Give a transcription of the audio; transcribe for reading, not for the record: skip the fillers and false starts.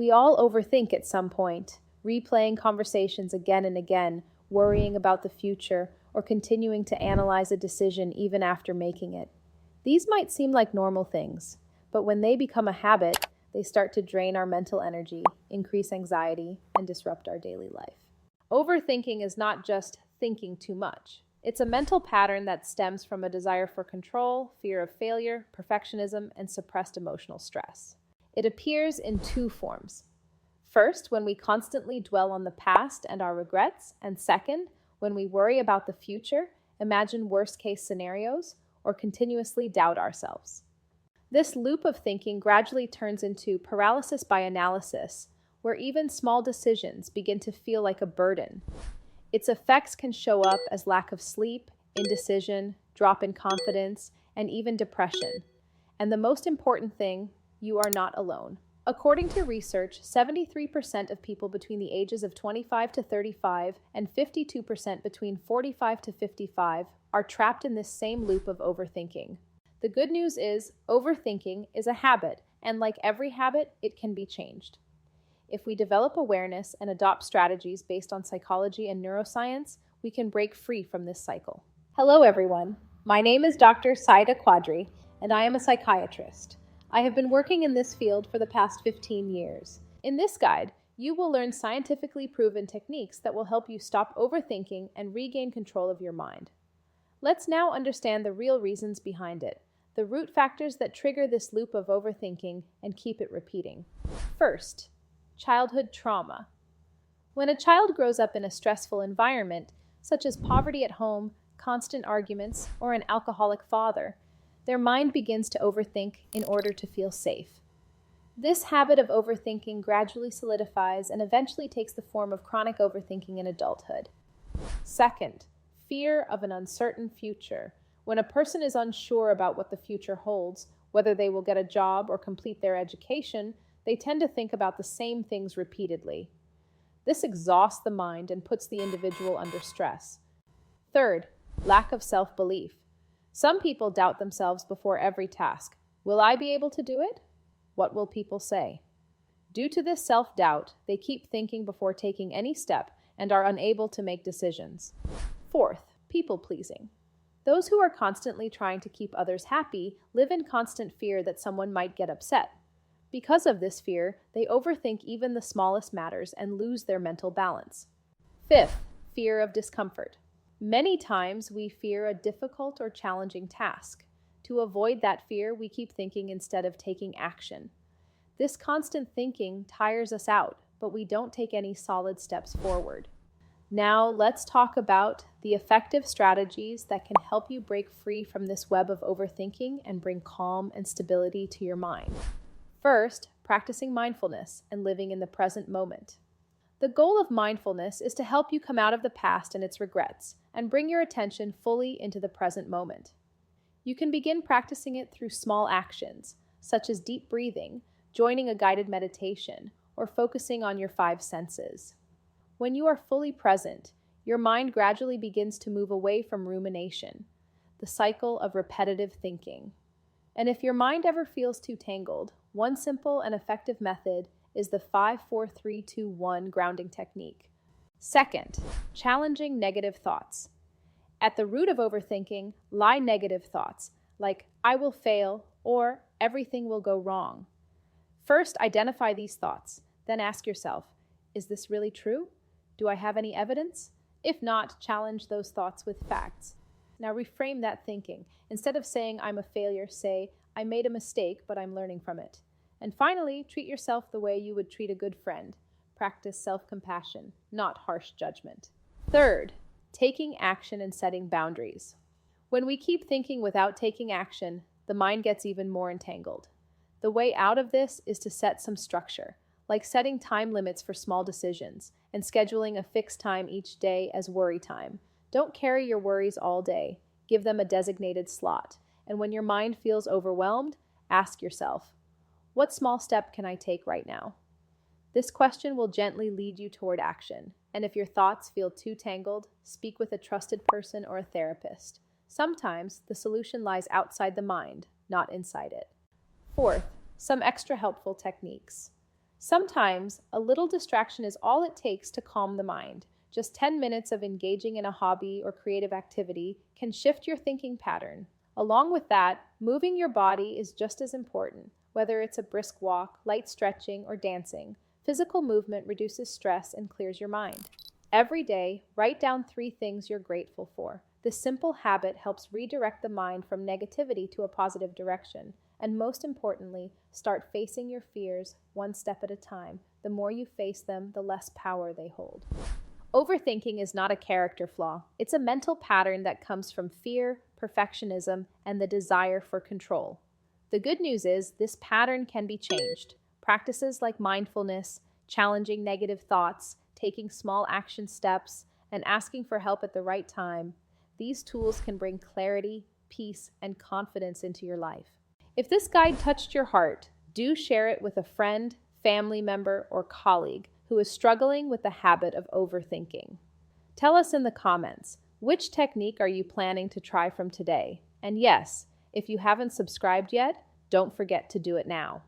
We all overthink at some point, replaying conversations again and again, worrying about the future, or continuing to analyze a decision even after making it. These might seem like normal things, but when they become a habit, they start to drain our mental energy, increase anxiety, and disrupt our daily life. Overthinking is not just thinking too much. It's a mental pattern that stems from a desire for control, fear of failure, perfectionism, and suppressed emotional stress. It appears in two forms. First, when we constantly dwell on the past and our regrets, and second, when we worry about the future, imagine worst-case scenarios, or continuously doubt ourselves. This loop of thinking gradually turns into paralysis by analysis, where even small decisions begin to feel like a burden. Its effects can show up as lack of sleep, indecision, drop in confidence, and even depression. And the most important thing, you are not alone. According to research, 73% of people between the ages of 25 to 35 and 52% between 45 to 55 are trapped in this same loop of overthinking. The good news is, overthinking is a habit, and like every habit, it can be changed. If we develop awareness and adopt strategies based on psychology and neuroscience, we can break free from this cycle. Hello, everyone. My name is Dr. Syeda Quadri, and I am a psychiatrist. I have been working in this field for the past 15 years. In this guide, you will learn scientifically proven techniques that will help you stop overthinking and regain control of your mind. Let's now understand the real reasons behind it, the root factors that trigger this loop of overthinking and keep it repeating. First, childhood trauma. When a child grows up in a stressful environment, such as poverty at home, constant arguments, or an alcoholic father, their mind begins to overthink in order to feel safe. This habit of overthinking gradually solidifies and eventually takes the form of chronic overthinking in adulthood. Second, fear of an uncertain future. When a person is unsure about what the future holds, whether they will get a job or complete their education, they tend to think about the same things repeatedly. This exhausts the mind and puts the individual under stress. Third, lack of self-belief. Some people doubt themselves before every task. Will I be able to do it? What will people say? Due to this self-doubt, they keep thinking before taking any step and are unable to make decisions. Fourth, people-pleasing. Those who are constantly trying to keep others happy live in constant fear that someone might get upset. Because of this fear, they overthink even the smallest matters and lose their mental balance. Fifth, fear of discomfort. Many times we fear a difficult or challenging task. To avoid that fear, we keep thinking instead of taking action. This constant thinking tires us out, but we don't take any solid steps forward. Now, let's talk about the effective strategies that can help you break free from this web of overthinking and bring calm and stability to your mind. First, practicing mindfulness and living in the present moment. The goal of mindfulness is to help you come out of the past and its regrets and bring your attention fully into the present moment. You can begin practicing it through small actions, such as deep breathing, joining a guided meditation, or focusing on your 5 senses. When you are fully present, your mind gradually begins to move away from rumination, the cycle of repetitive thinking. And if your mind ever feels too tangled, one simple and effective method is the 5-4-3-2-1 grounding technique. Second, challenging negative thoughts. At the root of overthinking lie negative thoughts like, I will fail, or everything will go wrong. First, identify these thoughts. Then ask yourself, is this really true? Do I have any evidence? If not, challenge those thoughts with facts. Now reframe that thinking. Instead of saying, I'm a failure, say, I made a mistake, but I'm learning from it. And finally, treat yourself the way you would treat a good friend. Practice self-compassion, not harsh judgment. Third, taking action and setting boundaries. When we keep thinking without taking action, the mind gets even more entangled. The way out of this is to set some structure, like setting time limits for small decisions and scheduling a fixed time each day as worry time. Don't carry your worries all day. Give them a designated slot. And when your mind feels overwhelmed, ask yourself, what small step can I take right now? This question will gently lead you toward action. And if your thoughts feel too tangled, speak with a trusted person or a therapist. Sometimes the solution lies outside the mind, not inside it. Fourth, some extra helpful techniques. Sometimes, a little distraction is all it takes to calm the mind. Just 10 minutes of engaging in a hobby or creative activity can shift your thinking pattern. Along with that, moving your body is just as important. Whether it's a brisk walk, light stretching, or dancing, physical movement reduces stress and clears your mind. Every day, write down 3 things you're grateful for. This simple habit helps redirect the mind from negativity to a positive direction. And most importantly, start facing your fears one step at a time. The more you face them, the less power they hold. Overthinking is not a character flaw. It's a mental pattern that comes from fear, perfectionism, and the desire for control. The good news is this pattern can be changed. Practices like mindfulness, challenging negative thoughts, taking small action steps, and asking for help at the right time, these tools can bring clarity, peace, and confidence into your life. If this guide touched your heart, do share it with a friend, family member, or colleague who is struggling with the habit of overthinking. Tell us in the comments, which technique are you planning to try from today? And yes, if you haven't subscribed yet, don't forget to do it now.